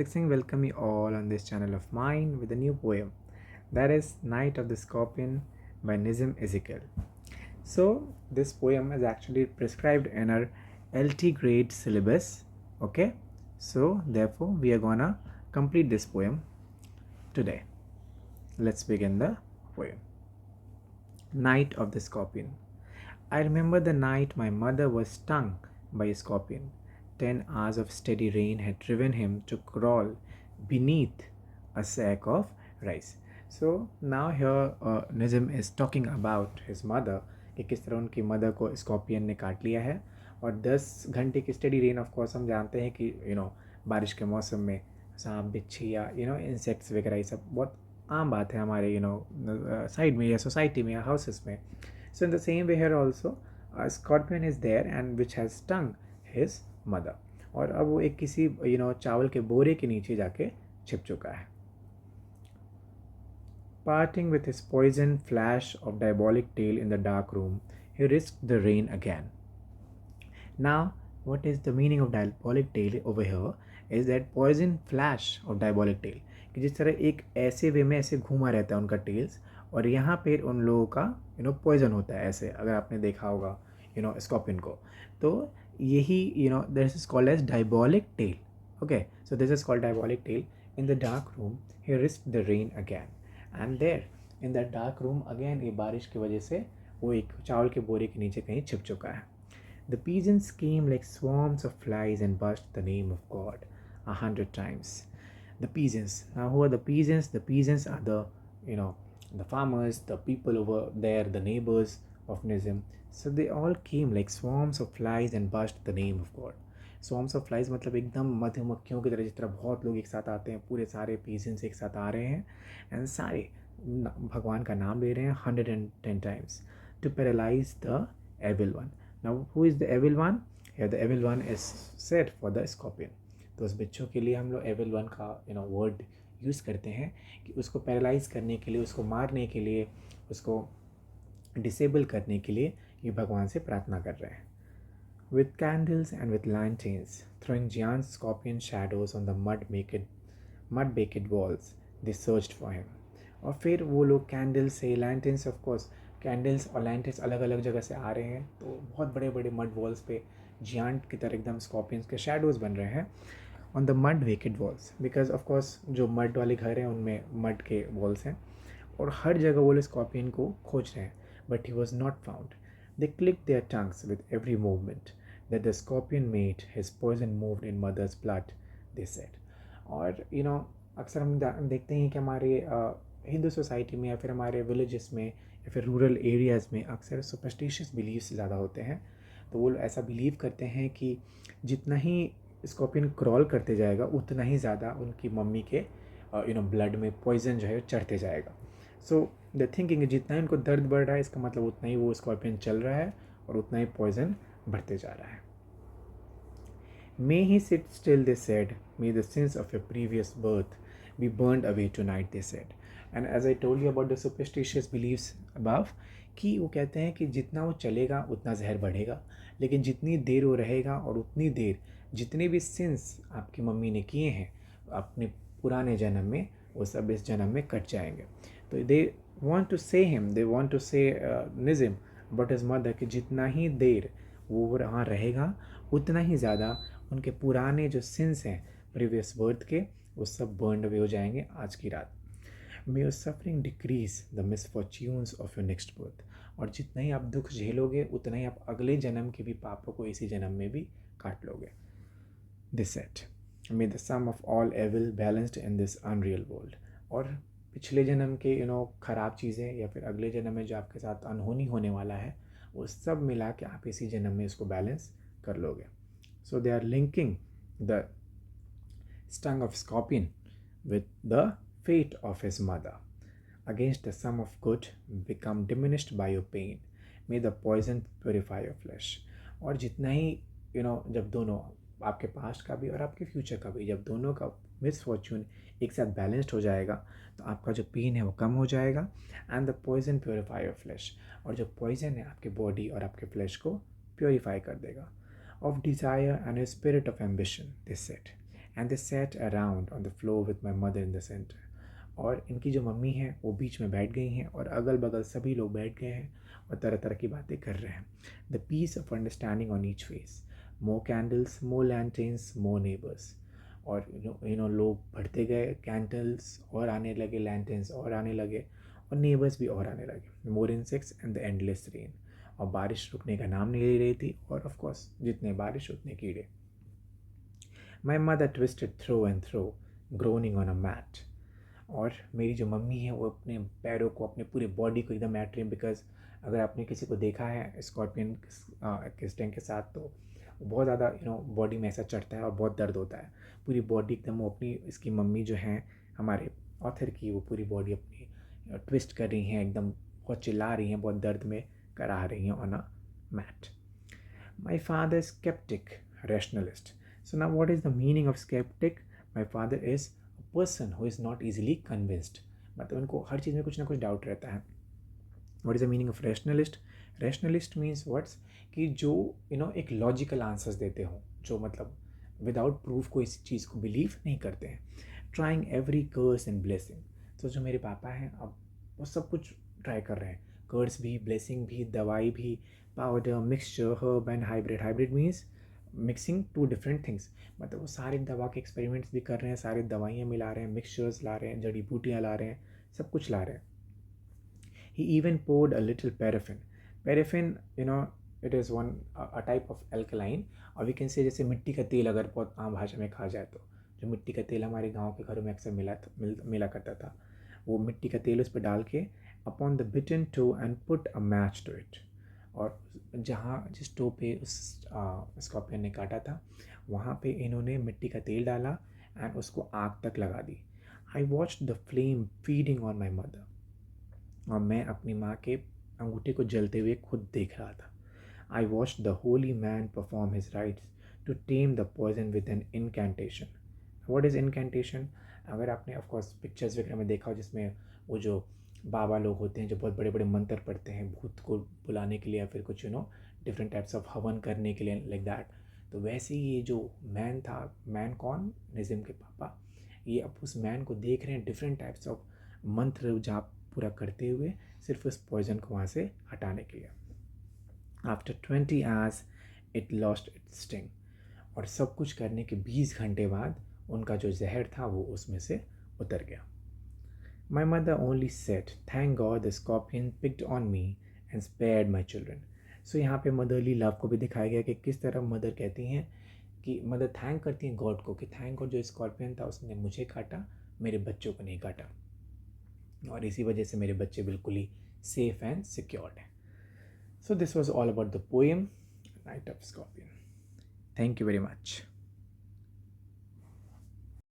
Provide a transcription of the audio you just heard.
Singh welcome you all on this channel of mine with a new poem that is Night of the Scorpion by Nizam Ezekiel. So this poem is actually prescribed in our LT grade syllabus. Okay, so therefore we are gonna complete this poem today. Let's begin the poem. Night of the Scorpion. I remember the night my mother was stung by a scorpion. 10 hours of steady rain had driven him to crawl beneath a sack of rice. So now here Nizam is talking about his mother कि किस तरह उनकी mother को scorpion ने काट लिया है और 10 घंटे की स्टडी रेन ऑफ कोर्स हम जानते हैं कि बारिश के मौसम में सांप बिच्छी या इंसेक्ट्स वगैरह ये सब बहुत आम बात है हमारे साइड में या सोसाइटी में या हाउसेस में. So in the same way here also a scorpion is there and which has stung his mother. और अब वो एक किसी चावल के बोरे के नीचे जाके छिप चुका है. Parting with his poisoned flash of diabolic tail in the dark room, he risked the rain again. Now, what is the meaning of diabolic tail over here is that poison flash of diabolic tail. कि जिस तरह एक ऐसे वे में ऐसे घूमा रहता है उनका टेल्स और यहाँ पे उन लोगों का पॉइजन होता है ऐसे. अगर आपने देखा होगा स्कॉर्पियन को तो यही this is called as diabolic tail. Okay, so this is called diabolic tail. In the dark room he risk the rain again and there in the dark room again ये बारिश की वजह से वो एक चावल के बोरे के नीचे कहीं छिप चुका है. The pigeons came like swarms of flies and buzzed the name of God 100 times. The pigeons. Now, who are the pigeons? The pigeons are the farmers, the people over there, the neighbors of Nizam. So they all came like swarms of flies and buzzed the name of God. Swarms of flies मतलब एकदम मधुमक्खियों की तरह, जिस तरह बहुत लोग एक साथ आते हैं, पूरे सारे pigeons एक साथ आ रहे हैं एंड सारे भगवान का नाम ले रहे हैं 110 times to paralyze the evil one. Now, who is the evil one? Here the evil one is said for the scorpion. तो उस बच्चों के लिए हम लोग evil one का वर्ड यूज़ करते हैं कि उसको पैरालाइज करने के लिए, उसको मारने के लिए, उसको डिसेबल करने के लिए ये भगवान से प्रार्थना कर रहे हैं. With candles and with lanterns, throwing giant scorpion shadows on the mud-baked walls, they searched for him. और फिर वो लोग कैंडल्स से, लैंटर्न्स ऑफ कोर्स, कैंडल्स और लैंटर्न्स अलग अलग जगह से आ रहे हैं तो बहुत बड़े बड़े मड वॉल्स पे जियांट की तरह एकदम स्कॉर्पियंस के शैडोज़ बन रहे हैं on the mud baked walls. Because of course जो मड वाले घर हैं उनमें मड के वॉल्स हैं और हर जगह वो लोग स्कॉर्पियन को खोज रहे हैं but he was not found. They click their tongues with every movement that the scorpion made his poison moved in mother's blood, they said. और अक्सर हम देखते हैं कि हमारे हिंदू सोसाइटी में या फिर हमारे विलेजेस में या फिर रूरल एरियाज़ में अक्सर सुपरस्टिशियस बिलीव्स ज़्यादा होते हैं. तो वो ऐसा बिलीव करते हैं कि जितना ही स्कॉर्पियन क्रॉल करते जाएगा उतना ही ज़्यादा उनकी मम्मी के ब्लड में पॉइजन जो है चढ़ते जाएगा. सो द थिंकिंग जितना ही उनको दर्द बढ़ रहा है इसका मतलब उतना ही वो स्कॉर्पियन चल रहा है और उतना ही पॉइजन बढ़ते जा रहा है. May he sit still, they said. May the sins of your previous birth be burned away tonight, they said. And as I told you about the superstitious beliefs above, कि वो कहते हैं कि जितना वो चलेगा उतना जहर बढ़ेगा, लेकिन जितनी देर वो रहेगा और उतनी देर जितने भी सिंस आपकी मम्मी ने किए हैं अपने पुराने जन्म में वो सब इस जन्म में कट जाएंगे. तो दे वॉन्ट टू से हिम, दे वॉन्ट टू से निज़म बट हिज मदर कि जितना ही देर वो वहाँ रहेगा उतना ही ज़्यादा उनके पुराने जो सिंस हैं प्रीवियस बर्थ के वो सब बर्न अवे हो जाएंगे आज की रात. May your suffering decrease the misfortunes of your next birth. और जितना ही आप दुख झेलोगे उतना ही आप अगले जन्म के भी पापों को इसी जन्म में भी काट लोगे. This said may the sum of all evil balanced in this unreal world. और पिछले जन्म के ख़राब चीज़ें या फिर अगले जन्म में जो आपके साथ अनहोनी होने वाला है वो सब मिला के आप इसी जन्म में इसको बैलेंस कर लोगे. So they are linking the stung of scorpion with the fate of his mother. Against the sum of good become diminished by your pain. May the poison purify your flesh. और जितना ही जब दोनों आपके past का भी और आपके future का भी जब दोनों का मिसफॉर्चून एक साथ बैलेंस्ड हो जाएगा तो आपका जो पेन है वो कम हो जाएगा. And the poison purify your flesh. और जो पॉइजन है आपके बॉडी और आपके फ्लैश को प्योरीफाई कर देगा. Of desire and a spirit of ambition, they said. And they sat around on the floor with my mother in the center. और इनकी जो मम्मी हैं वो बीच में बैठ गई हैं और अगल बगल सभी लोग बैठ गए हैं और तरह तरह की बातें कर रहे हैं. The peace of understanding on each face. More candles, more lanterns, more neighbours. और लोग बढ़ते गए, कैंडल्स और आने लगे, लैंटेन्स और आने लगे और नेबर्स भी और आने लगे. More insects and the endless rain. और बारिश रुकने का नाम नहीं ले रही थी और ऑफ कोर्स जितने बारिश उतने कीड़े. My mother twisted through and through, groaning on a mat. और मेरी जो मम्मी है वो अपने पैरों को, अपने पूरे बॉडी को एकदम मैट रही है. बिकॉज अगर आपने किसी को देखा है स्कॉर्पियन किस टैंक के साथ, तो बहुत ज़्यादा बॉडी में ऐसा चढ़ता है और बहुत दर्द होता है. पूरी बॉडी एकदम वो अपनी, इसकी मम्मी जो है हमारे ऑथर की, वो पूरी बॉडी अपनी ट्विस्ट कर रही हैं, एकदम बहुत चिल्ला रही हैं, बहुत दर्द में करा रही हैं on a mat. My father skeptic, rationalist. So now what is the meaning of skeptic? My father is a person who is not easily convinced. मतलब उनको हर चीज़ में कुछ ना कुछ डाउट रहता है. What is the meaning of rationalist? Rationalist means what? कि जो एक लॉजिकल आंसर्स देते हों, जो मतलब विदाउट प्रूफ कोई इस चीज़ को बिलीव नहीं करते हैं. Trying every curse and blessing. तो जो मेरे पापा हैं अब वो सब कुछ ट्राई कर रहे हैं. कर्स भी, ब्लेसिंग भी, दवाई भी, powder, mixture, herb and hybrid. Hybrid means mixing two different things. मतलब वो सारे दवा के एक्सपेरिमेंट्स भी कर रहे हैं, सारे दवाइयाँ मिला रहे हैं, मिक्सचर्स ला रहे हैं, जड़ी बूटियाँ ला रहे हैं, सब कुछ ला रहे हैं. He even poured a little paraffin. Paraffin, it is one a type of alkaline, और we can say जैसे मिट्टी का तेल अगर बहुत आम भाषा में कहा जाए तो, जो मिट्टी का तेल हमारे गांव के घरों में अक्सर मिला करता था, वो मिट्टी का तेल उस पर डाल के upon the bitten toe and put a match to it. और जहाँ जिस टो पे उस स्कॉर्पियन ने काटा था वहाँ पे इन्होंने मिट्टी का तेल डाला एंड उसको आग तक लगा दी. I watched the flame feeding on my mother. और मैं अपनी माँ के अंगूठे को जलते हुए खुद देख रहा था. I watch the holy man perform his rites to tame the poison with an incantation. What is incantation? अगर आपने ऑफकोर्स पिक्चर्स वगैरह में देखा हो जिसमें वो जो बाबा लोग होते हैं जो बहुत बड़े बड़े मंत्र पढ़ते हैं भूत को बुलाने के लिए या फिर कुछ डिफरेंट टाइप्स ऑफ हवन करने के लिए, लाइक दैट. तो वैसे ही ये जो मैन था, मैन कौन? निज़िम के पापा. ये अब उस मैन को देख रहे हैं डिफरेंट टाइप्स ऑफ मंत्र जाप पूरा करते हुए सिर्फ उस पॉइजन को वहाँ से हटाने के लिए. After 20 hours it lost its sting. और सब कुछ करने के 20 घंटे बाद उनका जो जहर था वो उसमें से उतर गया. My mother only said thank God the scorpion picked on me and spared my children. So यहाँ पे मदरली लव को भी दिखाया गया कि किस तरह मदर कहती हैं कि मदर थैंक करती हैं गॉड को कि थैंक गॉड जो स्कॉर्पियन था उसने मुझे काटा, मेरे बच्चों को नहीं काटा, और इसी वजह से मेरे बच्चे बिल्कुल ही सेफ एंड सिक्योर्ड हैं. So this was all about the poem night of scorpion. Thank you very much.